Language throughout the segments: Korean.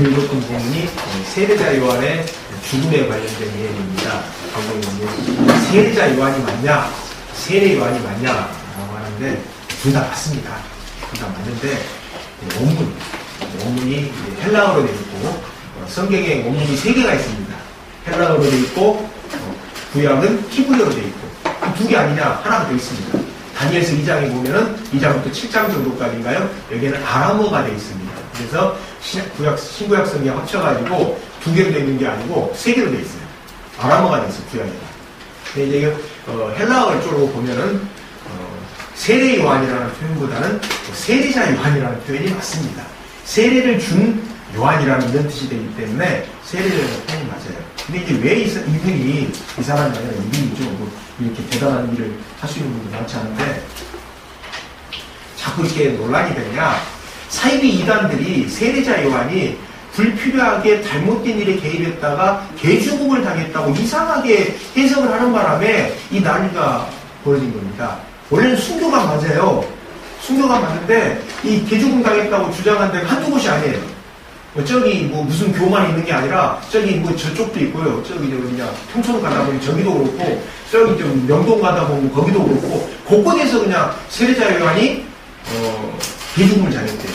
오늘 읽었던 부분이 세례자 요한의 죽음에 관련된 이야기입니다. 세례자 요한이 맞냐, 세례 요한이 맞냐라고 하는데 둘 다 맞습니다. 둘 다 맞는데 원문이 헬라어로 되어 있고 성경에 원문이 3개가 있습니다. 헬라어로 되어 있고 구약은 히브리어로 되어 있고 두 개 아니냐, 하나가 되어 있습니다. 다니엘서 2장에 보면은 2장부터 7장 정도까지인가요? 여기에는 아람어가 되어 있습니다. 그래서 신구약 성경 합쳐가지고 2개로 되어 있는 게 아니고 3개로 되어 있어요. 아람어가 되어 있어요, 구약에. 근데 이제 헬라어 쪽으로 보면은 세례 요한이라는 표현보다는 세례자 요한이라는 표현이 맞습니다. 세례를 준 요한이라는 이런 뜻이 되기 때문에 세례자라는 표현이 맞아요. 근데 이제 왜 이분이, 이 사람이 아니라 이분이죠. 뭐 이렇게 대단한 일을 할 수 있는 분도 많지 않은데 자꾸 이렇게 논란이 되냐. 사이비 이단들이 세례자 요한이 불필요하게 잘못된 일에 개입했다가 개죽음을 당했다고 이상하게 해석을 하는 바람에 이 난리가 벌어진 겁니다. 원래는 순교가 맞아요. 순교가 맞는데 이 개죽음 당했다고 주장한 데가 한두 곳이 아니에요. 저기 무슨 교만 있는 게 아니라 저기 저쪽도 있고요. 저기 그냥 평촌 가다 보면 저기도 그렇고 저기 좀 명동 가다 보면 거기도 그렇고 곳곳에서 그냥 세례자 요한이 개죽음을 당했대요.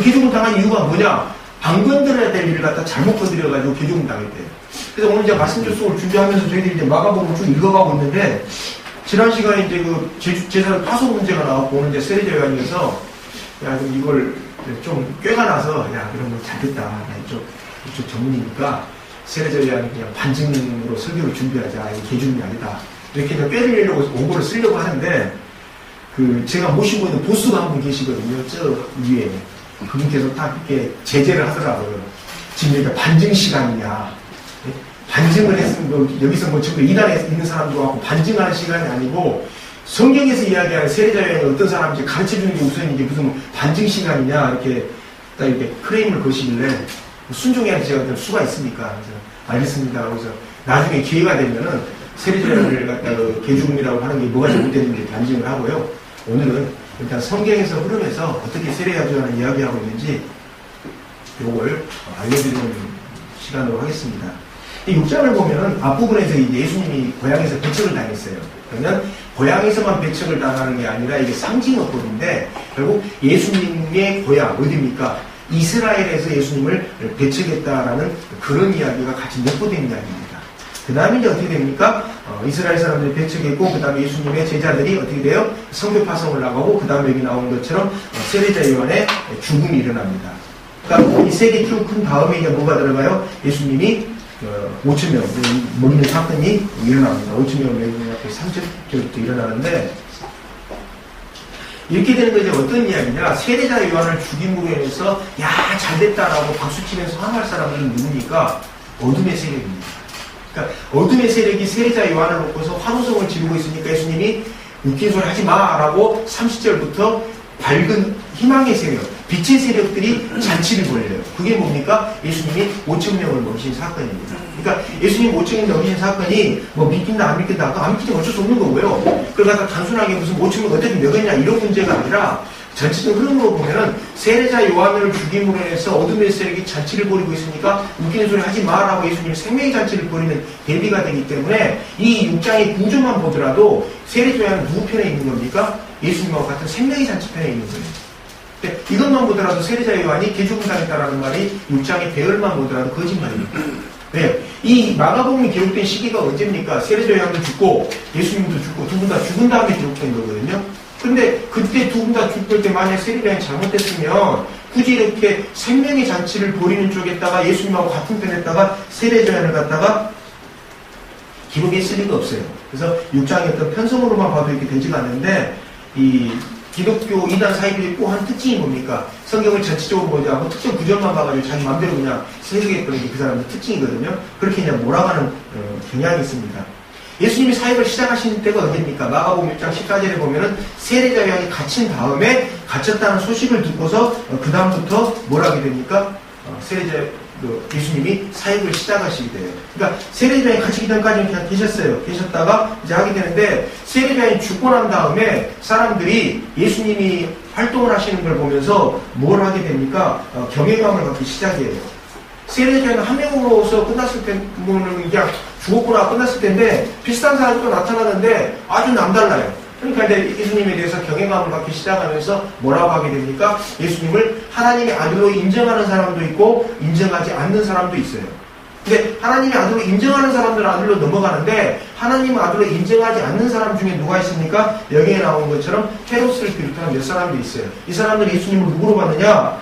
개죽음 당한 이유가 뭐냐? 안 건드려야 될 일을 갖다 잘못 건드려가지고 개죽음 당했대요. 그래서 오늘 이제 말씀 접속을 준비하면서 저희들이 이제 마가복음을 쭉 읽어가고 있는데 지난 시간에 이제 제사 파소 문제가 나왔고 오늘 이제 세례자 요한이어서 야 그럼 이걸 좀 꾀가 나서 야 그러면 잘됐다. 이쪽 전문이니까 세례자 요한이 그냥 반증으로 설교를 준비하자. 이게 개죽음이 아니다. 이렇게 그냥 꾀를 내려고 원고를 쓰려고 하는데 제가 모시고 있는 보스가 한 분 계시거든요. 저 위에. 그분께서 딱 이렇게 제재를 하더라고요. 지금 여기가 반증 시간이냐. 반증을 했으면 여기서 전부 이단에 있는 사람도 하고 반증하는 시간이 아니고 성경에서 이야기하는 세례자 요한이 어떤 사람인지 가르쳐주는 게 우선이지 무슨 반증 시간이냐 이렇게 딱 이렇게 크레임을 거시길래 순종해야 제가 수가 있습니까? 그래서 알겠습니다. 그래서 나중에 기회가 되면은 세례자 요한을 갖다가 개죽음이라고 하는 게 뭐가 잘못됐는지 반증을 하고요. 오늘은 일단 성경에서 흐름에서 어떻게 세례자 요한을 이야기하고 있는지 요걸 알려드리는 시간으로 하겠습니다. 이 6장을 보면 앞부분에서 이제 예수님이 고향에서 배척을 당했어요. 그러면 고향에서만 배척을 당하는 게 아니라 이게 상징어법인데 결국 예수님의 고향 어디입니까? 이스라엘에서 예수님을 배척했다라는 그런 이야기가 같이 엮어된 이야기입니다. 그 다음에 이제 어떻게 됩니까? 이스라엘 사람들이 배척했고 그 다음에 예수님의 제자들이 어떻게 돼요? 성교 파송을 나가고 그 다음에 여기 나오는 것처럼 세례자 요한의 죽음이 일어납니다. 그러니까 이 세 개 쭉 큰 다음에 이제 뭐가 들어가요? 예수님이 5,000명 먹이는 사건이 일어납니다. 5,000명을 먹이는 앞에 3절부터 일어나는데 이렇게 되는 거 이제 어떤 이야기냐? 세례자 요한을 죽임으로 인해서 야 잘됐다라고 박수치면서 환호할 사람들은 누굽니까? 어둠의 세력입니다. 그러니까 어둠의 세력이 세례자 요한을 놓고서 환호성을 지르고 있으니까 예수님이 웃긴 소리 하지 마라고 30절부터 밝은 희망의 세력, 빛의 세력들이 잔치를 벌여요. 그게 뭡니까? 예수님이 5,000명을 먹이신 사건입니다. 그러니까 예수님 5,000명 먹이신 사건이 뭐 믿긴다 안 믿긴다 안 믿기면 어쩔 수 없는 거고요. 그러다가 단순하게 무슨 5,000명 어떻게 먹였냐 이런 문제가 아니라 전체적 흐름으로 보면은 세례자 요한을 죽임으로 해서 어둠의 세력이 잔치를 벌이고 있으니까 웃기는 소리 하지 마라고 예수님이 생명의 잔치를 벌이는 대비가 되기 때문에 이 6장의 구조만 보더라도 세례자 요한은 누구 편에 있는 겁니까? 예수님하고 같은 생명의 잔치 편에 있는 거예요. 근데 이것만 보더라도 세례자 요한이 개죽음 당했다라는 말이 6장의 배열만 보더라도 거짓말입니다. 네. 이 마가복음이 기록된 시기가 언제입니까? 세례자 요한도 죽고 예수님도 죽고 두 분 다 죽은 다음에 기록된 거거든요. 근데 그때 두 분 다 죽을 때 만약 세례자 요한이 잘못됐으면 굳이 이렇게 생명의 잔치를 벌이는 쪽에다가 예수님하고 같은 편에다가 세례자 요한을 갖다가 기록했을 리가 없어요. 그래서 6장의 어떤 편성으로만 봐도 이렇게 되지가 않는데 이 기독교 이단 사이비의 꼭 한 특징이 뭡니까? 성경을 전체적으로 보지 않고 특정 구절만 봐가지고 자기 마음대로 그냥 해석했던 게 그 사람의 특징이거든요. 그렇게 그냥 몰아가는 경향이 있습니다. 예수님이 사역을 시작하신 때가 언제입니까? 마가복음 1장 14절에 보면은 세례자 요한이 갇힌 다음에 갇혔다는 소식을 듣고서 그 다음부터 뭘 하게 됩니까? 예수님이 사역을 시작하시게 돼요. 그러니까 세례자 요한이 갇히기 전까지는 그냥 계셨다가 이제 하게 되는데 세례자 요한이 죽고 난 다음에 사람들이 예수님이 활동을 하시는 걸 보면서 뭘 하게 됩니까? 경외감을 갖기 시작해요. 세례자는 한 명으로서 끝났을 때는 그냥 죽었구나 끝났을 텐데 비슷한 사람이 또 나타나는데 아주 남달라요. 그러니까 이제 예수님에 대해서 경외감을 갖기 시작하면서 뭐라고 하게 됩니까? 예수님을 하나님의 아들로 인정하는 사람도 있고 인정하지 않는 사람도 있어요. 근데 하나님의 아들로 인정하는 사람들은 아들로 넘어가는데 하나님의 아들로 인정하지 않는 사람 중에 누가 있습니까? 여기에 나온 것처럼 헤롯을 비롯한 몇 사람들이 있어요. 이 사람들이 예수님을 누구로 봤느냐?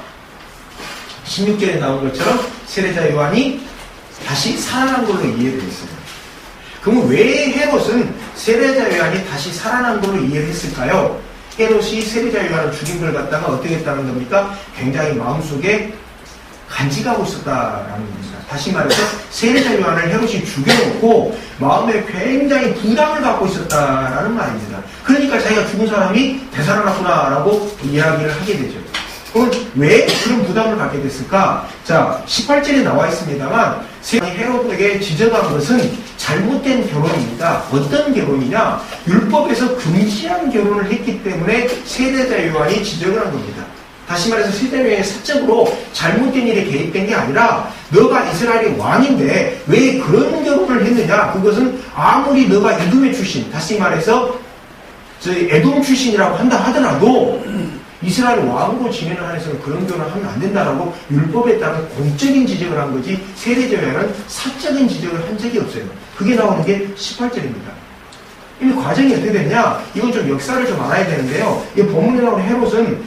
16절에 나온 것처럼 세례자 요한이 다시 살아난 걸로 이해되어 있어요. 그럼 왜 헤롯은 세례자 요한이 다시 살아난 걸로 이해를 했을까요? 헤롯이 세례자 요한을 죽인 걸 갖다가 어떻게 했다는 겁니까? 굉장히 마음속에 간직하고 있었다라는 겁니다. 다시 말해서 세례자 요한을 헤롯이 죽여놓고 마음에 굉장히 부담을 갖고 있었다라는 말입니다. 그러니까 자기가 죽은 사람이 되살아났구나라고 이야기를 하게 되죠. 그럼 왜 그런 부담을 갖게 됐을까? 자, 18절에 나와 있습니다만 헤롯에게 지적한 것은 잘못된 결혼입니다. 어떤 결혼이냐? 율법에서 금지한 결혼을 했기 때문에 세례자 요한이 지적을 한 겁니다. 다시 말해서 세례자 요한이 사적으로 잘못된 일에 개입된 게 아니라 너가 이스라엘의 왕인데 왜 그런 결혼을 했느냐? 그것은 아무리 너가 이두메 출신, 다시 말해서 저희 에돔 출신이라고 한다 하더라도 이스라엘 왕으로 지내는 한에서는 그런 결혼을 하면 안 된다라고 율법에 따른 공적인 지적을 한 거지 세례자 요한은 사적인 지적을 한 적이 없어요. 그게 나오는 게 18절입니다. 이 과정이 어떻게 됐냐? 이건 좀 역사를 좀 알아야 되는데요. 이 본문에 나오는 헤롯은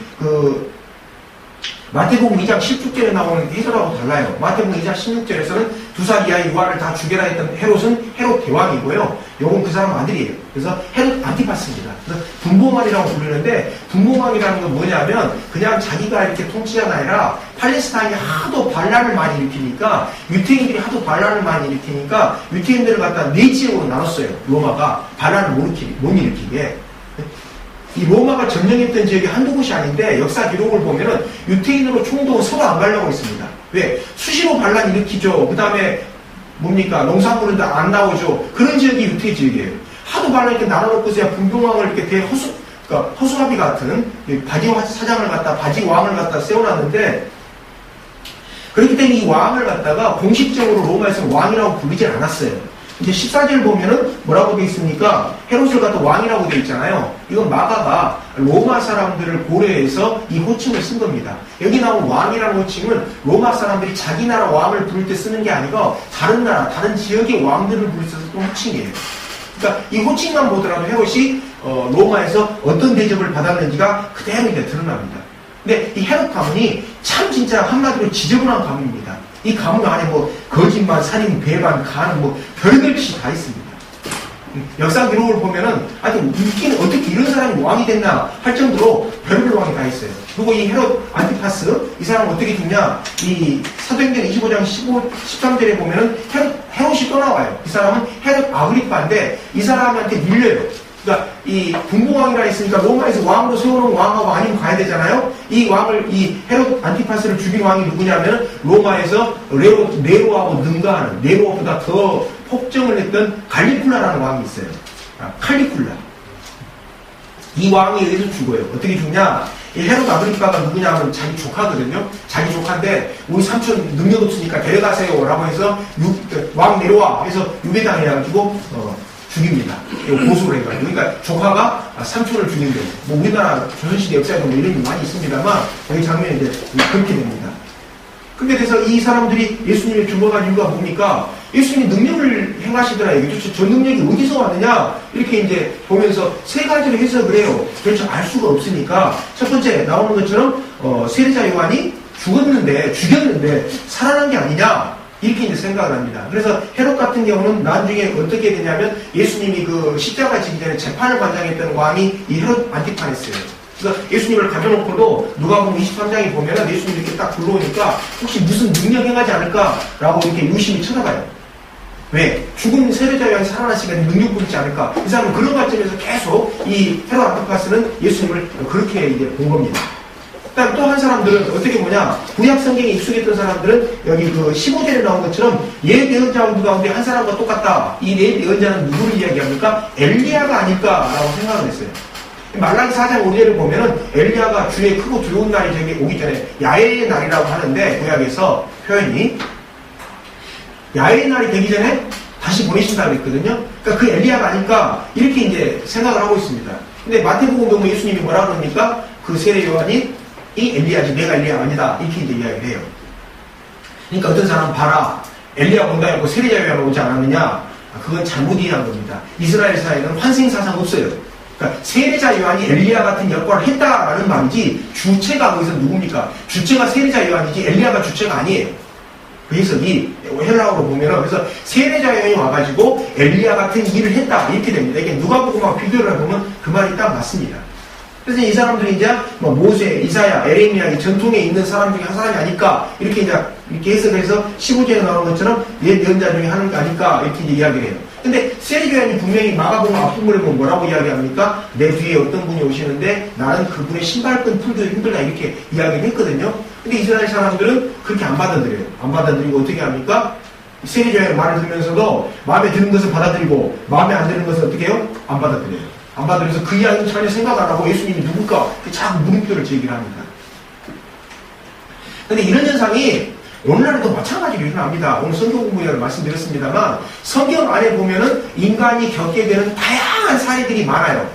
마태복음 2장 16절에 나오는 해설하고 달라요. 마태복음 2장 16절에서는 2살 이하의 유아를 다 죽여라 했던 헤롯은 헤롯 대왕이고요. 요건 그 사람 아들이에요. 그래서 헤롯 안티파스입니다. 그래서 분봉왕이라고 부르는데 분봉왕이라는 건 뭐냐면 그냥 자기가 이렇게 통치자가 아니라 팔레스타인이 하도 반란을 많이 일으키니까 유태인들이 하도 반란을 많이 일으키니까 유태인들을 갖다 네 지역으로 나눴어요. 로마가 반란을 못 일으키게. 이 로마가 점령했던 지역이 한두 곳이 아닌데 역사 기록을 보면은 유태인으로 총독은 서로 안 가려고 했습니다. 왜? 수시로 반란 일으키죠. 그 다음에 뭡니까? 농산물은 안 나오죠. 그런 지역이 유태 지역이에요. 하도 반란 이렇게 나눠놓고서야 분봉왕을 이렇게 그러니까 허수아비 같은 바지 사장을 갖다 바지 왕을 갖다 세워놨는데 그렇기 때문에 이 왕을 갖다가 공식적으로 로마에서 왕이라고 부르지 않았어요. 이제 14절 보면은 뭐라고 되어 있습니까? 헤롯을 갖다 왕이라고 되어 있잖아요. 이건 마가가 로마 사람들을 고려해서 이 호칭을 쓴 겁니다. 여기 나온 왕이라는 호칭은 로마 사람들이 자기 나라 왕을 부를 때 쓰는 게 아니고 다른 나라, 다른 지역의 왕들을 부를 때 쓰는 호칭이에요. 그러니까 이 호칭만 보더라도 헤롯이 로마에서 어떤 대접을 받았는지가 그대로 이제 드러납니다. 근데 이 헤롯 가문이 참 진짜 한마디로 지저분한 가문입니다. 이 가문 안에 뭐 거짓말, 살인, 배반, 간, 뭐 별별 짓이 다 있습니다. 역사 기록을 보면은 아니 웃기는 어떻게 이런 사람이 왕이 됐나 할 정도로 별별 왕이 다 있어요. 그리고 이 헤롯 안티파스 이 사람 어떻게 죽냐? 이 사도행전 25장 13절에 보면은 헤롯이 또 나와요. 이 사람은 헤롯 아그리파인데 이 사람한테 밀려요. 그러니까 이 분봉왕이라 했으니까 로마에서 왕으로 세워놓은 왕하고 아니면 가야 되잖아요. 이 왕을 이 헤롯 안티파스를 죽인 왕이 누구냐면 로마에서 네로하고 능가하는 네로보다 더 폭정을 했던 갈리쿨라라는 왕이 있어요. 칼리쿨라. 이 왕이 여기서 죽어요. 어떻게 죽냐? 이 헤롯 아그리파가 누구냐면 자기 조카거든요. 자기 조카인데 우리 삼촌 능력 없으니까 데려가세요라고 해서 왕 내려와 해서 유배당해가지고 죽입니다. 고소를 해가지고. 그러니까 조카가 삼촌을 죽인 거예요. 뭐 우리나라 조선시대 역사에도 뭐 이런 게 많이 있습니다만 여기 장면이 이제 그렇게 됩니다. 근데 그래서 이 사람들이 예수님을 죽어간 이유가 뭡니까? 예수님이 능력을 행하시더라. 도대체 저 능력이 어디서 왔느냐? 이렇게 이제 보면서 세 가지로 해석을 해요. 그렇죠. 알 수가 없으니까. 첫 번째, 나오는 것처럼, 세례자 요한이 죽였는데, 살아난 게 아니냐? 이렇게 이제 생각을 합니다. 그래서 헤롯 같은 경우는 나중에 어떻게 되냐면, 예수님이 그 십자가 지기 전에 재판을 관장했던 왕이 이 헤롯 안티파네스예요. 그러니까 예수님을 가져놓고도 누가복음 23장에 보면은 예수님 이렇게 딱 불러오니까 혹시 무슨 능력 행하지 않을까라고 이렇게 유심히 쳐다봐요. 왜? 죽은 세례자 요한이 살아나시면 능력 부리지 않을까? 이 사람은 그런 관점에서 계속 이 헤롯 안티파스는 예수님을 그렇게 이제 본 겁니다. 그다음 또 한 사람들은 어떻게 보냐? 구약 성경에 익숙했던 사람들은 여기 그 15절에 나온 것처럼 옛 예언자들 가운데 한 사람과 똑같다. 이 옛 예언자는 누구를 이야기합니까? 엘리야가 아닐까라고 생각을 했어요. 말라기 4장 5절을 보면은 엘리야가 주의 크고 두려운 날이 저기 오기 전에 야훼의 날이라고 하는데 구약에서 표현이 야외의 날이 되기 전에 다시 보내신다고 했거든요. 그러니까 그 엘리야가 아닐까 이렇게 이제 생각을 하고 있습니다. 근데 마태복음 보면 예수님이 뭐라 그럽니까? 그 세례 요한이 이 엘리야지 내가 엘리야가 아니다 이렇게 이제 이야기를 해요. 그러니까 어떤 사람은 봐라 엘리야가 온다 해고 세례자 요한이 오지 않았느냐? 그건 잘못 이해한 겁니다. 이스라엘 사회는 환생사상 없어요. 그러니까 세례자 요한이 엘리야 같은 역할을 했다라는 말이지 주체가 거기서 누굽니까? 주체가 세례자 요한이지 엘리야가 주체가 아니에요. 그래서 이 헬라어로 보면은 그래서 세례자 요한이 와가지고 엘리야 같은 일을 했다 이렇게 됩니다. 이게 누가복음하고 비교를 해보면 그 말이 딱 맞습니다. 그래서 이 사람들이 이제 뭐 모세, 이사야, 에레미야 이 전통에 있는 사람 중에 한 사람이 아닐까 이렇게 이제 이렇게 해석해서 15절에 나오는 것처럼 옛 연자 중에 하는 게 아닐까 이렇게 이제 이야기를 해요. 근데 세례자 요한이 분명히 마가복음 앞부분에 보면 뭐라고 이야기합니까? 내 뒤에 어떤 분이 오시는데 나는 그분의 신발끈 풀기도 힘들다 이렇게 이야기를 했거든요. 근데 이스라엘 사람들은 그렇게 안 받아들여요. 안 받아들이고 어떻게 합니까? 세례자 요한의 말을 들으면서도 마음에 드는 것을 받아들이고 마음에 안 드는 것을 어떻게 해요? 안 받아들여요. 안 받아들여서 그 이야기는 전혀 생각 안 하고 예수님이 누굴까? 자꾸 물음표를 제기를 합니다. 근데 이런 현상이 오늘날에도 마찬가지로 일어납니다. 오늘 성경 공부를 말씀드렸습니다만 성경 안에 보면은 인간이 겪게 되는 다양한 사례들이 많아요.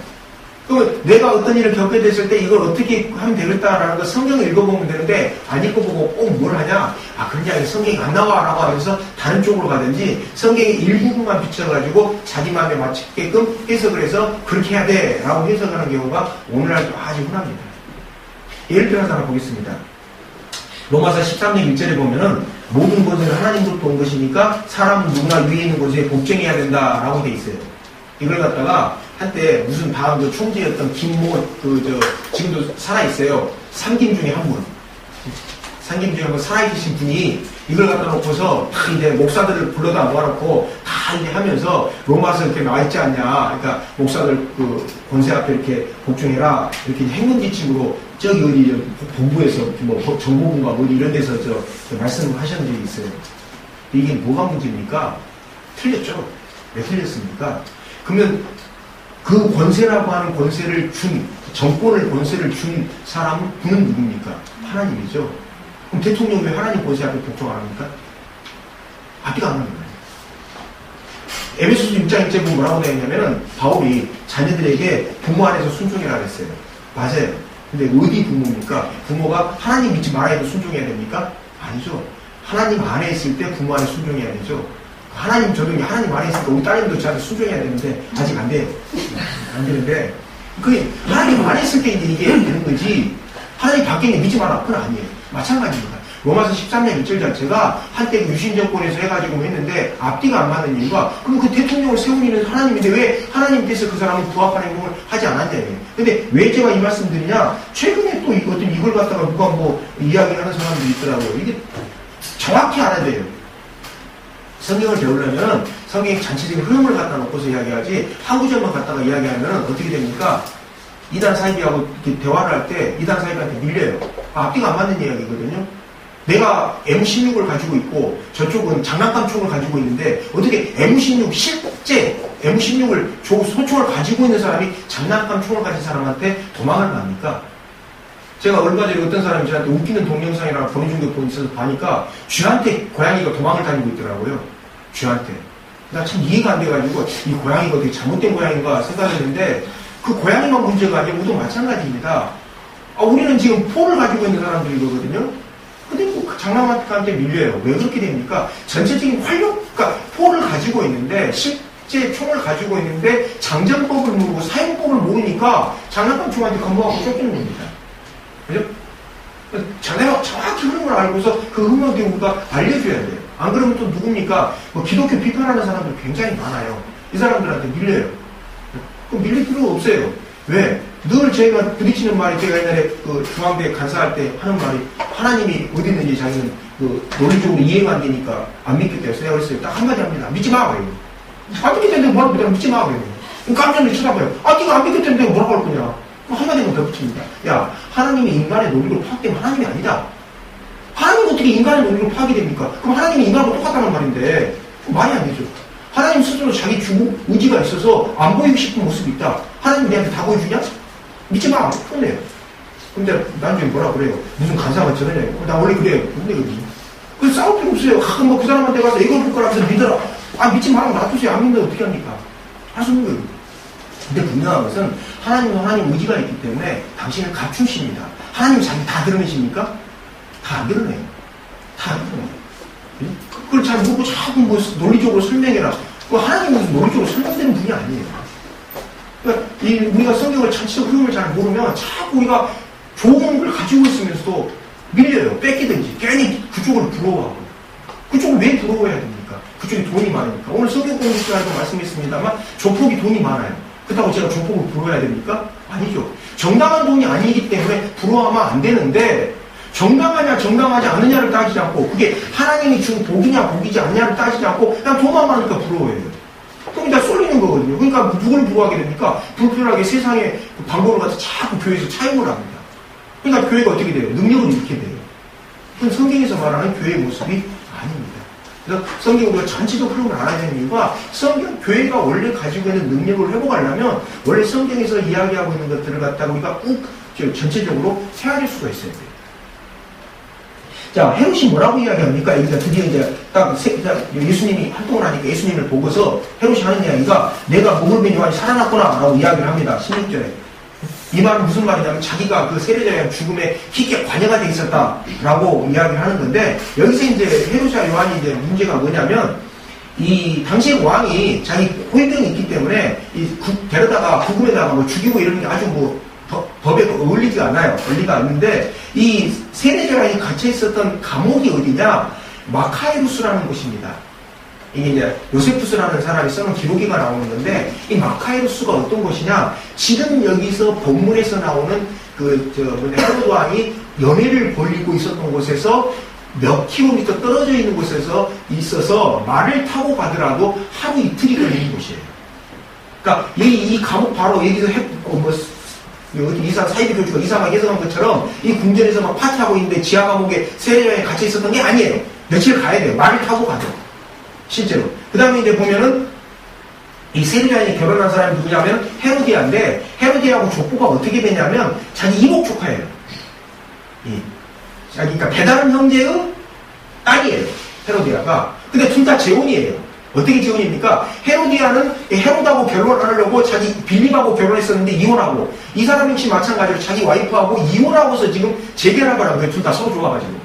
그럼 내가 어떤 일을 겪게 됐을 때 이걸 어떻게 하면 되겠다라는 걸 성경을 읽어보면 되는데 안 읽어보고 꼭 뭘 하냐? 아 그런 게 아니라 성경이 안 나와라고 하면서 다른 쪽으로 가든지 성경의 일부분만 비춰가지고 자기 마음에 맞게끔 해석을 해서 그렇게 해야 돼 라고 해석하는 경우가 오늘날도 아주 흔합니다. 예를 들어서 하나 보겠습니다. 로마서 13장 1절에 보면은 모든 것은 하나님으로부터 온 것이니까 사람은 누구나 위에 있는 곳에 복종해야 된다라고 돼 있어요. 이걸 갖다가 한때 무슨 다음 총재였던 김모 지금도 살아있어요. 삼김 중에 한 분. 삼김 중에 한 분 살아계신 분이 이걸 갖다 놓고서 다 이제 목사들을 불러다 모아놓고 다 이제 하면서 로마서 이렇게 나와있지 않냐. 그러니까 목사들 그 권세 앞에 이렇게 복종해라. 이렇게 행동지침으로 저기 어디 본부에서 뭐 정보부인가 어디 이런 데서 말씀을 하셨는 적이 있어요. 이게 뭐가 문제입니까? 틀렸죠. 왜 틀렸습니까? 그러면 그 권세라고 하는 권세를 준, 정권을 권세를 준 사람은 그는 누굽니까? 하나님이죠. 그럼 대통령이 왜 하나님 권세 앞에 복종 안 합니까? 앞뒤가 안 하는 거예요. 에베소서 6장 1절에 보면 뭐라고 되어 있냐면은 바울이 자녀들에게 부모 안에서 순종해라 그랬어요. 맞아요. 근데 어디 부모입니까? 부모가 하나님 믿지 말아야 해도 순종해야 됩니까? 아니죠. 하나님 안에 있을 때 부모 안에 순종해야 되죠. 하나님 적용이 하나님 안에 있으니까 우리 따님도 저한테 순종해야 되는데 아직 안 돼요. 안 되는데 그게 하나님 안에 있을 때 이제 이게 되는 거지 하나님 밖에 있는 믿지 마라 그건 아니에요. 마찬가지입니다. 로마서 13장 1절 자체가 한때 유신 정권에서 해가지고 했는데 앞뒤가 안 맞는 이유가 그럼 그 대통령을 세운 이는 하나님인데 왜 하나님께서 그 사람을 부합하는 행동을 하지 않았냐고요. 근데 왜 제가 이 말씀 드리냐 최근에 또 어떤 이걸 갖다가 누가 뭐 이야기하는 사람들이 있더라고요. 이게 정확히 알아야 돼요. 성경을 배우려면 성경의 전체적인 흐름을 갖다 놓고서 이야기하지 한 구절만 갖다가 이야기하면 어떻게 됩니까? 이단 사이비하고 대화를 할 때 이단 사이비한테 밀려요. 앞뒤가 안 맞는 이야기거든요. 내가 M16을 가지고 있고 저쪽은 장난감 총을 가지고 있는데 어떻게 M16 실제 M16을 소총을 가지고 있는 사람이 장난감 총을 가진 사람한테 도망을 갑니까? 제가 얼마 전에 어떤 사람이 저한테 웃기는 동영상이라고 보내준 거 보면서 보니까 쥐한테 고양이가 도망을 다니고 있더라고요. 쥐한테. 나 참 이해가 안 돼가지고 이 고양이가 어떻게 잘못된 고양이인가 생각했는데 그 고양이만 문제가 아니고 우리도 마찬가지입니다. 우리는 지금 포를 가지고 있는 사람들이거든요. 근데 그 장난감한테 밀려요. 왜 그렇게 됩니까? 전체적인 그러니까 포를 가지고 있는데 실제 총을 가지고 있는데 장전법을 모르고 사용법을 모르니까 장난감 총한테 겁먹고 쫓기는 겁니다. 그죠? 자네가 정확히 흐름을 알고서 그 흐름을 우리가 알려줘야 돼요. 안 그러면 또 누굽니까? 뭐 기독교 비판하는 사람들 굉장히 많아요. 이 사람들한테 밀려요. 그럼 밀릴 필요가 없어요. 왜? 늘 제가 부딪히는 말이 제가 옛날에 그 중앙대 간사할 때 하는 말이 하나님이 어디 있는지 자기는 그 논리적으로 이해가 안 되니까 안 믿겠대요. 내가 그랬어요. 딱 한마디 합니다. 믿지 마. 그래요. 안 믿겠다는데 뭐라고 믿어? 믿지 마. 그래요. 깜짝 놀라 쳐다봐요. 네가 안 믿겠다는데 뭐라고 할 거냐? 한마디만 더 붙입니다. 야, 하나님이 인간의 논리로 파악되면 하나님이 아니다. 하나님은 어떻게 인간의 논리로 파악이 됩니까? 그럼 하나님이 인간하고 똑같다는 말인데 말이 안 되죠. 하나님 스스로 자기 주 의지가 있어서 안 보이고 싶은 모습이 있다. 하나님 내한테 다 보여주냐? 믿지 마. 혼내요. 근데 나중에 뭐라 그래요? 무슨 간사가 저러냐고. 나 원래 그래요. 근데 그러지. 그 싸울 필요 없어요. 가끔 뭐 그 사람한테 가서 이걸 볼 거라면서 믿어라. 믿지 말라고 놔두세요. 안 믿는데 어떻게 합니까? 할 수 없는 거예요. 근데 분명한 것은 하나님은 하나님 의지가 있기 때문에 당신을 갖추십니다. 하나님 자기 다 드러내십니까? 다 안 드러내요. 다 안 드러내요. 그걸 잘 모르고 자꾸 뭐 논리적으로 설명해라. 그 하나님은 무슨 논리적으로 설명되는 분이 아니에요. 그러니까 우리가 성경을 전체적 흐름을 잘 모르면 자꾸 우리가 좋은 걸 가지고 있으면서도 밀려요. 뺏기든지 괜히 그쪽을 부러워하고. 그쪽을 왜 부러워해야 됩니까? 그쪽이 돈이 많으니까. 오늘 성경 공부 시간에도 말씀했습니다만 조폭이 돈이 많아요. 그렇다고 제가 조폭을 부러워해야 됩니까? 아니죠. 정당한 돈이 아니기 때문에 부러워하면 안 되는데 정당하냐 정당하지 않느냐를 따지지 않고 그게 하나님이 준 복이냐 복이지 않냐를 따지지 않고 그냥 돈만 많으니까 부러워해요. 그럼 이제 쏠리는 거거든요. 그러니까 누구를 부러워하게 됩니까? 불편하게 세상에 방법을 가서 자꾸 교회에서 차용을 합니다. 그러니까 교회가 어떻게 돼요? 능력을 잃게 돼요. 그건 성경에서 말하는 교회의 모습이 아닙니다. 그래서 성경 우리가 전체적 흐름을 알아야 되는 이유가 성경, 교회가 원래 가지고 있는 능력을 회복하려면 원래 성경에서 이야기하고 있는 것들을 갖다가 우리가 꼭 전체적으로 헤아릴 수가 있어야 돼요. 자, 헤롯이 뭐라고 이야기합니까? 여기가 드디어 이제 딱 예수님이 활동을 하니까 예수님을 보고서 헤롯이 하는 이야기가 내가 목을 벤 요한이 살아났구나 라고 이야기를 합니다. 16절에. 이 말은 무슨 말이냐면 자기가 그 세례자의 죽음에 깊게 관여가 돼 있었다라고 이야기를 하는 건데 여기서 이제 헤롯과 요한이 이제 문제가 뭐냐면 이 당시의 왕이 자기 호위병이 있기 때문에 데려다가 구금에다가 뭐 죽이고 이러는 게 아주 뭐 법에 어울리지가 않아요. 권리가 없는데 이 세례자가 갇혀 있었던 감옥이 어디냐? 마카이루스라는 곳입니다. 이게 이제 요세푸스라는 사람이 써놓은 기록이가 나오는 건데 이 마카이루스가 어떤 곳이냐? 지금 여기서 본문에서 나오는 헤롯 왕이 연회를 벌이고 있었던 곳에서 몇 킬로미터 떨어져 있는 곳에서 있어서 말을 타고 가더라도 하루 이틀이 걸리는 곳이에요. 그러니까 이 감옥 바로 여기서 사이비 교주가 이사막 예성한 것처럼 이 궁전에서 막 파티하고 있는데 지하 감옥에 세례자에 갇혀 있었던 게 아니에요. 며칠 가야 돼요. 말을 타고 가죠. 실제로. 그 다음에 이제 보면은 이 세례자에 결혼한 사람이 누구냐면 헤로디아인데 헤로디아하고 족보가 어떻게 되냐면 자기 이복 조카예요. 그러니까 배다른 형제의 딸이에요. 헤로디아가. 근데 둘 다 재혼이에요. 어떻게 재혼입니까? 헤로디아는 헤롯하고 결혼을 하려고 자기 빌립하고 결혼했었는데 이혼하고 이 사람 역시 마찬가지로 자기 와이프하고 이혼하고서 지금 재결합을 한 거예요. 둘 다 서로 좋아가지고.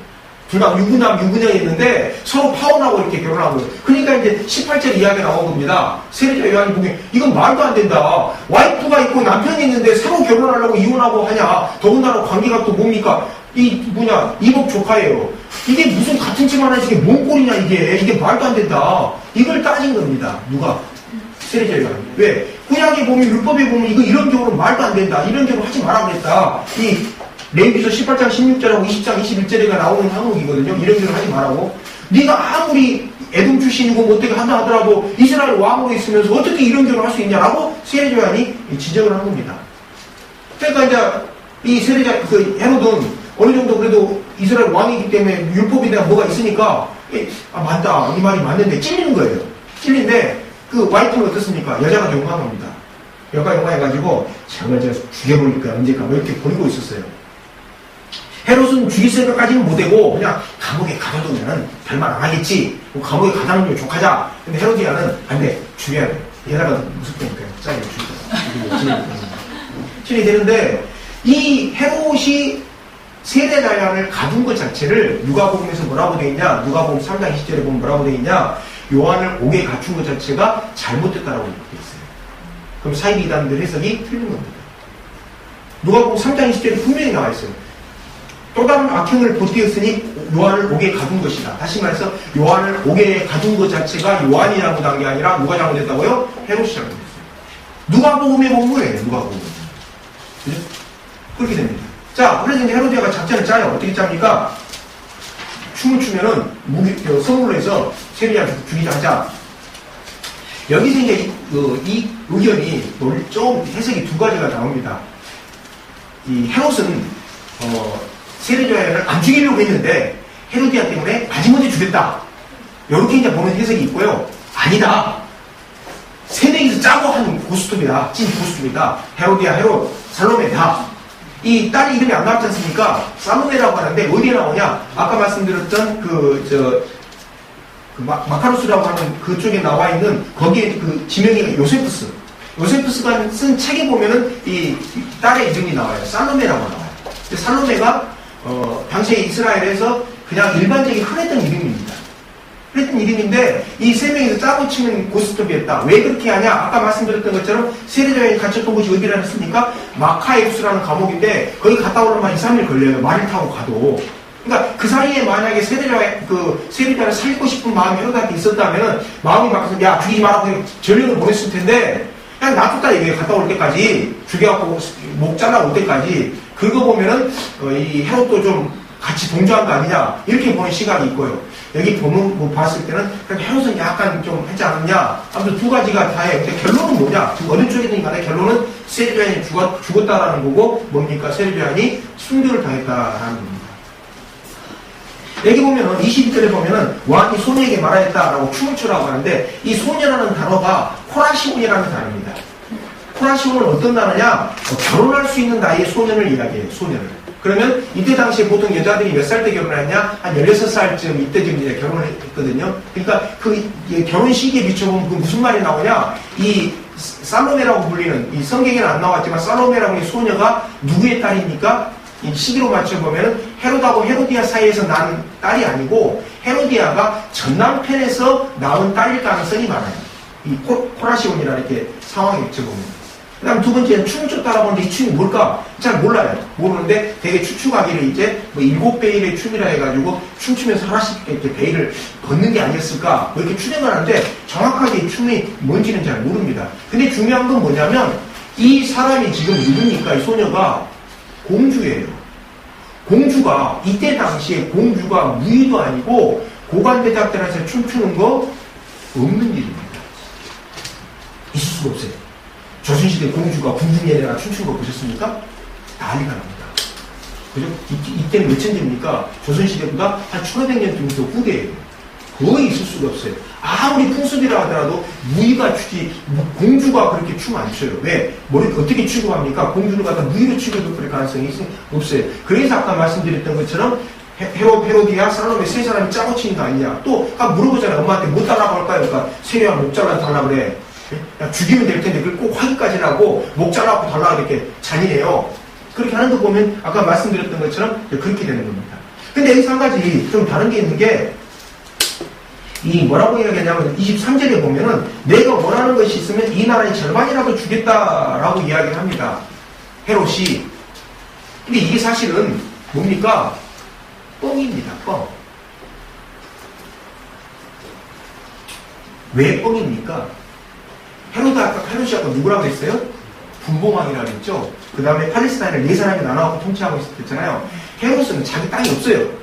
둘 다 유부남 유부녀였는데 서로 파혼하고 이렇게 결혼하고 그러니까 이제 18절 이야기가 나온 겁니다. 세례자 요한이 보면 이건 말도 안 된다. 와이프가 있고 남편이 있는데 서로 결혼하려고 이혼하고 하냐. 더군다나 관계가 또 뭡니까? 이복 조카예요. 이게 무슨 같은 집 안에 이게 뭔 꼴이냐 이게 말도 안 된다. 이걸 따진 겁니다. 누가? 세례자 요한이. 왜? 구약에 보면 율법에 보면 이거 이런적으로 말도 안 된다. 이런적으로 하지 말라 그랬다. 이 레위기서 18장 16절하고 20장 21절에가 나오는 항목이거든요. 이런적으로 하지 말라고. 네가 아무리 에돔 출신이고 뭐 어떻게 한다 하더라도 이스라엘 왕으로 있으면서 어떻게 이런적으로 할 수 있냐라고 세례자 요한이 지적을 한 겁니다. 그러니까 이제 이 세례자 헤롯은 어느 정도 그래도 이스라엘 왕이기 때문에 율법에 대한 뭐가 있으니까 맞다 이 말이 맞는데 찔리는 거예요. 찔린데 그 와이프는 어떻습니까? 여자가 용감합니다. 여자가 용감해가지고 정말 제가 죽여버릴까 언제까 뭐 이렇게 버리고 있었어요. 헤롯은 죽일 생각까지는 못하고 그냥 감옥에 가둬두면 별말 안 하겠지. 뭐 감옥에 가다는 걸 족하자. 근데 헤로디아는 안 돼. 죽여야 돼. 얘네가 무섭다니까요. 짜게 죽여. 진이 되는데 이 헤롯이 세례자를 가둔 것 자체를 누가복음에서 뭐라고 되어 있냐? 누가복음 3장 20절에 보면 뭐라고 되어 있냐? 요한을 옥에 갖춘 것 자체가 잘못됐다라고 되어 있어요. 그럼 사이비 이단들 해석이 틀린 겁니다. 누가복음 3장 20절에 분명히 나와 있어요. 또 다른 악행을 보태었으니 요한을 옥에 가둔 것이다. 다시 말해서 요한을 옥에 가둔 것 자체가 요한이 잘못한 게 아니라 누가 잘못했다고요? 헤롯이 잘못했어요. 누가복음에 본 거예요. 누가복음. 그죠? 그렇게 됩니다. 자, 그래서 이제 헤로디아가 작전을 짜요. 어떻게 짭니까? 춤을 추면은 선물로 해서 세례자 죽이자 하자. 여기서 이제 이 의견이 좀 해석이 두 가지가 나옵니다. 이 헤롯은 세례자를 안 죽이려고 했는데 헤로디아 때문에 마지막에 죽였다. 이렇게 이제 보는 해석이 있고요. 아니다. 세 명이서 짜고 하는 고스톱이다. 찐 고스톱이다. 헤로디아, 헤롯, 살로메 다. 이 딸이 이름이 안 나왔지 않습니까? 살로메라고 하는데 어디에 나오냐? 아까 말씀드렸던 마카루스라고 하는 그쪽에 나와 있는 거기에 그 지명이 요세푸스. 요세푸스가 쓴 책에 보면은 이 딸의 이름이 나와요. 살로메라고 나와요. 살로메가 당시에 이스라엘에서 그냥 일반적인 흔했던 이름입니다. 흔했던 이름인데 이 세 명이서 짜고 치는 고스톱이었다. 왜 그렇게 하냐? 아까 말씀드렸던 것처럼 세례자에 갇혔던 곳이 어디라 했습니까? 마카에프스라는 감옥인데 거기 갔다 오려면 2, 3일 걸려요. 말을 타고 가도. 그러니까 그 사이에 만약에 세례자를 살리고 싶은 마음이 헤로드한테 있었다면 마음이 바뀌어서 야 죽이지 말라고 그냥 전령을 보냈을 텐데 그냥 놔뒀다 이게 갔다 올 때까지 죽여갖고 목 잘라 올 때까지 그거 보면은 이 헤롯도 좀 같이 동조한 거 아니냐 이렇게 보는 시각이 있고요. 여기 보면 뭐 봤을 때는 헤롯은 약간 좀 하지 않았냐. 아무튼 두 가지가 다해. 근데 결론은 뭐냐? 어느 쪽이든 간에 결론은 세례요한이 죽었다라는 거고 뭡니까? 세례요한이 순교를 당했다라는 겁니다. 여기 보면은 22절에 보면은 왕이 소녀에게 말하였다라고 춤을 추라고 하는데 이 소녀라는 단어가 코라시온이라는 단어입니다. 코라시온은 어떤 단어냐? 결혼할 수 있는 나이의 소년을 이야기해요. 소년을. 그러면 이때 당시에 보통 여자들이 몇 살 때 결혼했냐? 한 16살쯤 이때쯤 이제 결혼을 했거든요. 그러니까 그 결혼 시기에 비춰보면 그 무슨 말이 나오냐? 이 살로메라고 불리는 이 성경에는 안 나왔지만 살로메라고 하는 소녀가 누구의 딸입니까? 이 시기로 맞춰보면 헤롯하고 헤로디아 사이에서 난 딸이 아니고 헤로디아가 전 남편에서 낳은 딸일 가능성이 많아요. 이 코라시온이라는 이렇게 상황에 비춰보면. 그 다음 두 번째는 춤을 췄다라고 하는데 이 춤이 뭘까? 잘 몰라요. 모르는데 되게 추측하기를 이제 뭐 7베일의 춤이라 해가지고 춤추면서 하나씩 이렇게 베일을 걷는 게 아니었을까? 뭐 이렇게 추정을 하는데 정확하게 이 춤이 뭔지는 잘 모릅니다. 근데 중요한 건 뭐냐면 이 사람이 지금 누굽니까? 이 소녀가 공주예요. 공주가 이때 당시에 공주가 무의도 아니고 고관대작들한테 춤추는 거 없는 일입니다. 있을 수가 없어요. 조선시대 공주가 궁중예내가 춤추는 거 보셨습니까? 난리가 납니다. 그죠? 이때는 몇 천년입니까? 조선시대보다 한 1500년쯤 더 후대예요. 거의 있을 수가 없어요. 아무리 풍습이라 하더라도 무의가 추지, 공주가 그렇게 춤 안 춰요. 왜? 머리 어떻게 취급합니까? 공주를 갖다 무의로 취급할 가능성이 없어요. 그래서 아까 말씀드렸던 것처럼 헤로디아, 살로메 세 사람이 짜고 치는 거 아니냐. 또 물어보잖아요. 엄마한테 못 달라고 할까요? 그러니까 세례와 못 잘라 달라 그래. 야, 죽이면 될 텐데 그걸 꼭 확인까지 하고 목 잘라고 달라고 이렇게 잔인해요. 그렇게 하는 거 보면 아까 말씀드렸던 것처럼 그렇게 되는 겁니다. 근데 여기서 한 가지 좀 다른 게 있는 게 이 뭐라고 이야기하냐면 23절에 보면은 내가 원하는 것이 있으면 이 나라의 절반이라도 주겠다라고 이야기를 합니다. 헤롯이. 근데 이게 사실은 뭡니까? 뻥입니다. 뻥. 왜 뻥입니까? 헤롯이 아까 누구라고 했어요? 분봉왕이라고 했죠. 그 다음에 팔레스타인을 4사람이 나눠갖고 통치하고 있었잖아요. 헤롯은 자기 땅이 없어요.